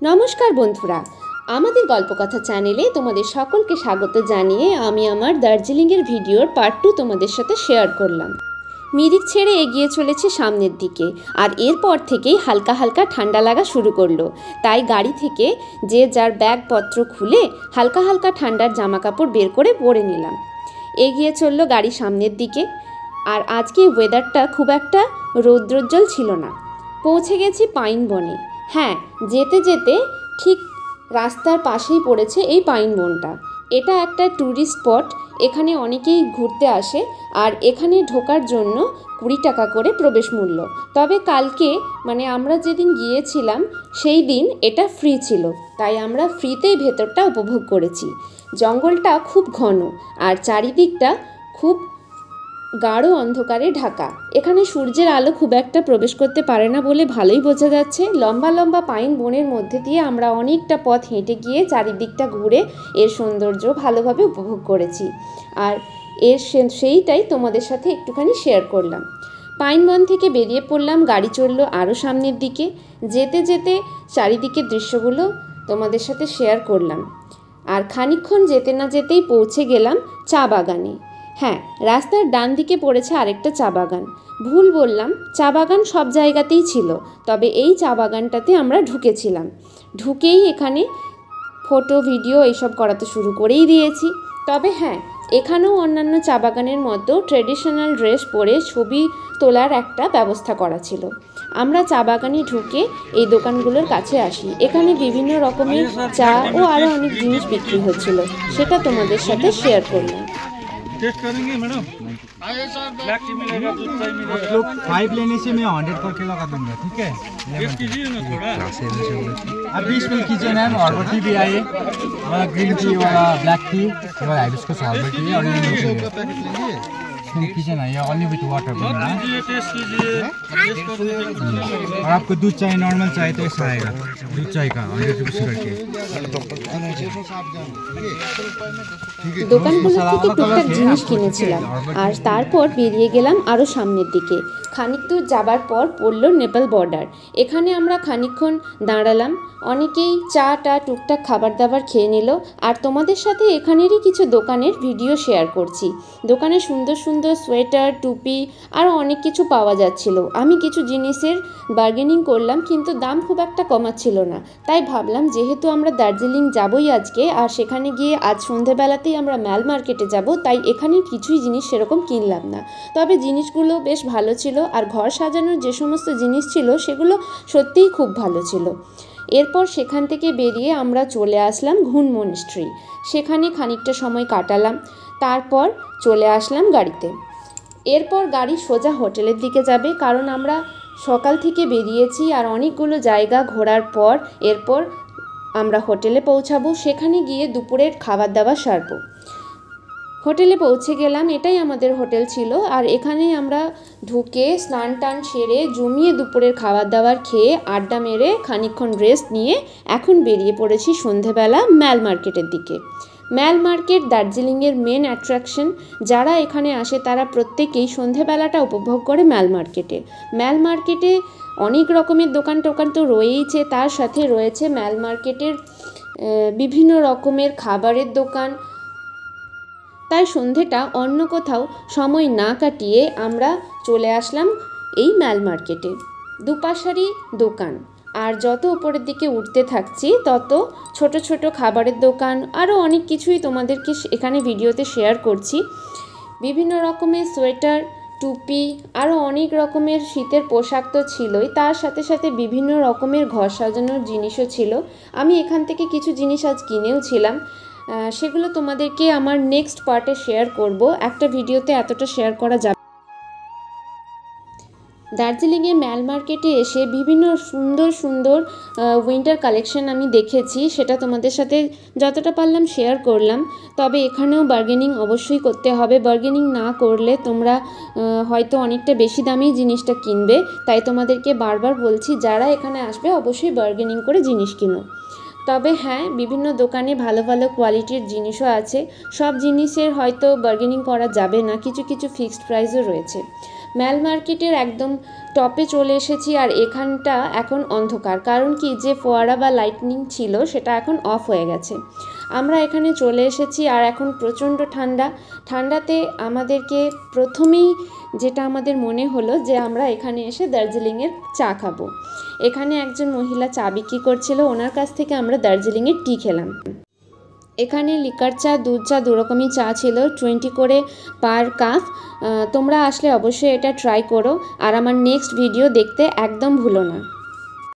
নমস্কার বন্ধুরা, আমাদের গল্পকথা চ্যানেলে তোমাদের সকলকে স্বাগত জানিয়ে আমি আমার দার্জিলিংয়ের ভিডিওর পার্ট 2 তোমাদের সাথে শেয়ার করলাম। মিরিক ছেড়ে এগিয়ে চলেছে সামনের দিকে, আর এরপর থেকেই হালকা হালকা ঠান্ডা লাগা শুরু করলো। তাই গাড়ি থেকে যে যার ব্যাগপত্র খুলে হালকা হালকা ঠান্ডার জামাকাপড় বের করে পরে নিলাম। এগিয়ে চললো গাড়ি সামনের দিকে। আর আজকে ওয়েদারটা খুব একটা রৌদ্রোজ্জ্বল ছিল না। পৌঁছে গেছি পাইন বনে। হ্যাঁ, যেতে যেতে ঠিক রাস্তার পাশেই পড়েছে এই পাইন বনটা। এটা একটা ট্যুরিস্ট স্পট, এখানে অনেকেই ঘুরতে আসে। আর এখানে ঢোকার জন্য 20 টাকা করে প্রবেশ মূল্য। তবে কালকে মানে আমরা যেদিন গিয়েছিলাম সেই দিন এটা ফ্রি ছিল, তাই আমরা ফ্রিতেই ভেতরটা উপভোগ করেছি। জঙ্গলটা খুব ঘন আর চারিদিকটা খুব গাঢ় অন্ধকারে ঢাকা। এখানে সূর্যের আলো খুব একটা প্রবেশ করতে পারে না বলে ভালোই বোঝা যাচ্ছে। লম্বা লম্বা পাইন বনের মধ্যে দিয়ে আমরা অনেকটা পথ হেঁটে গিয়ে চারিদিকটা ঘুরে এর সৌন্দর্য ভালোভাবে উপভোগ করেছি। আর সেইটাই তোমাদের সাথে একটুখানি শেয়ার করলাম। পাইন বন থেকে বেরিয়ে পড়লাম, গাড়ি চললো আরও সামনের দিকে। যেতে যেতে চারিদিকের দৃশ্যগুলো তোমাদের সাথে শেয়ার করলাম। আর খানিকক্ষণ যেতে না যেতেই পৌঁছে গেলাম চা বাগানে। হ্যাঁ, রাস্তার ডান দিকে পড়েছে আরেকটা চা বাগান। ভুল বললাম, চা বাগান সব জায়গাতেই ছিল, তবে এই চা বাগানটাতে আমরা ঢুকেছিলাম। ঢুকেই এখানে ফটো ভিডিও এইসব করাতে শুরু করেই দিয়েছি। তবে হ্যাঁ, এখানেও অন্যান্য চা বাগানের মতো ট্রেডিশনাল ড্রেস পরে ছবি তোলার একটা ব্যবস্থা করা ছিল। আমরা চা বাগানে ঢুকে এই দোকানগুলোর কাছে আসি। এখানে বিভিন্ন রকমের চা ও আরও অনেক জিনিস বিক্রি হচ্ছিল, সেটা তোমাদের সাথে শেয়ার করলাম। टेस्ट करेंगे मैडम? ब्लैक टी मिलेगा, दूध चाय मिलेगा। आप लोग 5 लेने से मैं 100 करके लगा दूंगा, ठीक है? टेस्ट कीजिए ना थोड़ा। अब 20 मिनट कीजिए मैम। और टी भी आइए, वाला ग्रीन टी वाला ब्लैक टी वाला हाइबिस्कस हर्बल टी और ये कीजिए ना, ये ओनली विद वाटर बना है। टेस्ट कीजिए। और आपको दूध चाहिए, नॉर्मल चाहिए तो ऐसा आएगा दूध चाय का 100 रुपीस करके। দোকানগুলো থেকে টুকটাক জিনিস কিনেছিলাম আর তারপর বেরিয়ে গেলাম আরও সামনের দিকে। খানিক দূর যাবার পর পড়ল নেপাল বর্ডার। এখানে আমরা খানিকক্ষণ দাঁড়ালাম, অনেকেই চা টা টুকটাক খাবার দাবার খেয়ে নিল। আর তোমাদের সাথে এখানেরই কিছু দোকানের ভিডিও শেয়ার করছি। দোকানে সুন্দর সুন্দর সোয়েটার, টুপি আরও অনেক কিছু পাওয়া যাচ্ছিল। আমি কিছু জিনিসের বার্গেনিং করলাম, কিন্তু দাম খুব একটা কমাচ্ছিল না। তাই ভাবলাম যেহেতু আমরা দার্জিলিং যাবই আজকে, আর সেখানে গিয়ে আজ সন্ধেবেলাতেই আমরা ম্যাল মার্কেটে যাব, তাই এখানে কিছুই জিনিস সেরকম কিনলাম না। তবে জিনিসগুলো বেশ ভালো ছিল, আর ঘর সাজানোর যে সমস্ত জিনিস ছিল সেগুলো সত্যিই খুব ভালো ছিল। এরপর সেখান থেকে বেরিয়ে আমরা চলে আসলাম ঘুন মনিস্ট্রি। সেখানে খানিকটা সময় কাটালাম, তারপর চলে আসলাম গাড়িতে। এরপর গাড়ি সোজা হোটেলের দিকে যাবে, কারণ আমরা সকাল থেকে বেরিয়েছি আর অনেকগুলো জায়গা ঘোরার পর এরপর আমরা হোটেলে পৌঁছাবো। সেখানে গিয়ে দুপুরের খাবার দাবার সারবো। হোটেলে পৌঁছে গেলাম, এটাই আমাদের হোটেল ছিল। আর এখানেই আমরা ঢুকে স্নান টান সেরে জমিয়ে দুপুরের খাবার দাবার খেয়ে আড্ডা মেরে খানিকক্ষণ রেস্ট নিয়ে এখন বেরিয়ে পড়েছি সন্ধেবেলা ম্যাল মার্কেটের দিকে। ম্যাল মার্কেট দার্জিলিংয়ের মেন অ্যাট্রাকশন। যারা এখানে আসে তারা প্রত্যেকেই সন্ধেবেলাটা উপভোগ করে ম্যাল মার্কেটে। ম্যাল মার্কেটে অনেক রকমের দোকান টোকান তো রয়েইছে, তার সাথে রয়েছে ম্যাল মার্কেটের বিভিন্ন রকমের খাবারের দোকান। তাই সন্ধেটা অন্য কোথাও সময় না কাটিয়ে আমরা চলে আসলাম এই ম্যাল মার্কেটে। দুপাশারই দোকান, আর যত উপরের দিকে উঠতে থাকছি তত ছোট ছোট খাবারের দোকান আরও অনেক কিছুই তোমাদেরকে এখানে ভিডিওতে শেয়ার করছি। বিভিন্ন রকমের সোয়েটার, টুপি আরও অনেক রকমের শীতের পোশাক তো ছিলই, তার সাথে সাথে বিভিন্ন রকমের ঘর সাজানোর জিনিসও ছিল। আমি এখান থেকে কিছু জিনিস আজ কিনেও ছিলাম, সেগুলো তোমাদেরকে আমার নেক্সট পার্টে শেয়ার করব। একটা ভিডিওতে এতটা শেয়ার করা যাবে। দার্জিলিংয়ে ম্যাল মার্কেটে এসে বিভিন্ন সুন্দর সুন্দর উইন্টার কালেকশন আমি দেখেছি, সেটা তোমাদের সাথে যতটা পারলাম শেয়ার করলাম। তবে এখানেও বার্গেনিং অবশ্যই করতে হবে। বার্গেনিং না করলে তোমরা হয়তো অনেকটা বেশি দামেই জিনিসটা কিনবে। তাই তোমাদেরকে বারবার বলছি, যারা এখানে আসবে অবশ্যই বার্গেনিং করে জিনিস কিনো। তবে হ্যাঁ, বিভিন্ন দোকানে ভালো ভালো কোয়ালিটির জিনিসও আছে। সব জিনিসের হয়তো বার্গেনিং করা যাবে না, কিছু কিছু ফিক্সড প্রাইসও রয়েছে। ম্যাল মার্কেটের একদম টপে চলে এসেছি, আর এখানটা এখন অন্ধকার, কারণ কি যে ফোয়ারা বা লাইটনিং ছিল সেটা এখন অফ হয়ে গেছে। আমরা এখানে চলে এসেছি আর এখন প্রচণ্ড ঠান্ডাতে আমাদেরকে প্রথমেই যেটা আমাদের মনে হলো যে আমরা এখানে এসে দার্জিলিংয়ের চা খাবো। এখানে একজন মহিলা চা বিক্রি করছিল, ওনার কাছ থেকে আমরা দার্জিলিংয়ের টি খেলাম। এখানে লিকার চা, দুধ চা, দুরকমই চা ছিল, 20 করে পার কাপ। তোমরা আসলে অবশ্যই এটা ট্রাই করো, আর আমার নেক্সট ভিডিও দেখতে একদম ভুলো না।